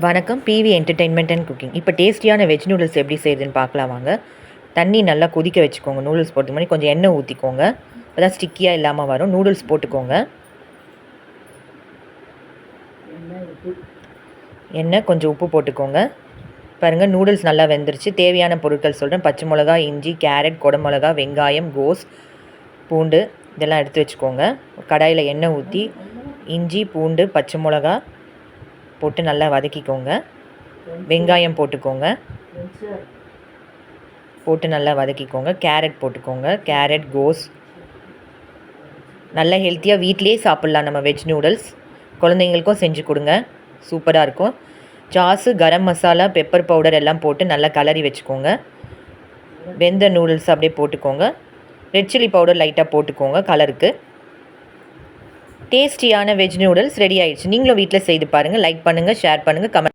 வணக்கம். PV entertainment and cooking. இப்போ டேஸ்டியான வெஜ் நூடுல்ஸ் எப்படி செய்யுதுன்னு பார்க்கலாம் வாங்க. தண்ணி நல்லா கொதிக்க வச்சுக்கோங்க. நூடுல்ஸ் போட்டு மாதிரி கொஞ்சம் எண்ணெய் ஊற்றிக்கோங்க. அப்போ தான் ஸ்டிக்கியாக இல்லாமல் வரும். நூடுல்ஸ் போட்டுக்கோங்க. எண்ணெய் கொஞ்சம் உப்பு போட்டுக்கோங்க. பாருங்கள், நூடுல்ஸ் நல்லா வெந்துருச்சு. தேவையான பொருட்கள் சொல்கிறேன். பச்சை மிளகா, இஞ்சி, கேரட், குடமிளகா, வெங்காயம், கோஸ், பூண்டு இதெல்லாம் எடுத்து வச்சுக்கோங்க. கடாயில் எண்ணெய் ஊற்றி இஞ்சி, பூண்டு, பச்சை மிளகா போட்டு நல்லா வதக்கிக்கோங்க. வெங்காயம் போட்டுக்கோங்க. போட்டு நல்லா வதக்கிக்கோங்க. கேரட் போட்டுக்கோங்க. கேரட், கோஸ் நல்லா ஹெல்த்தியாக வீட்டிலே சாப்பிட்லாம். நம்ம வெஜ் நூடுல்ஸ் குழந்தைங்களுக்கும் செஞ்சு கொடுங்க, சூப்பராக இருக்கும். Sauce, garam masala, pepper powder எல்லாம் போட்டு நல்லா கலரி வச்சுக்கோங்க. வெந்த நூடுல்ஸ் அப்படியே போட்டுக்கோங்க. ரெட் சில்லி பவுடர் லைட்டாக போட்டுக்கோங்க கலருக்கு. டேஸ்டியான வெஜ் நூடுல்ஸ் ரெடி ஆயிடுச்சு. நீங்களும் வீட்டில் செய்து பாருங்கள். லைக் பண்ணுங்கள், ஷேர் பண்ணுங்கள், கமெண்ட்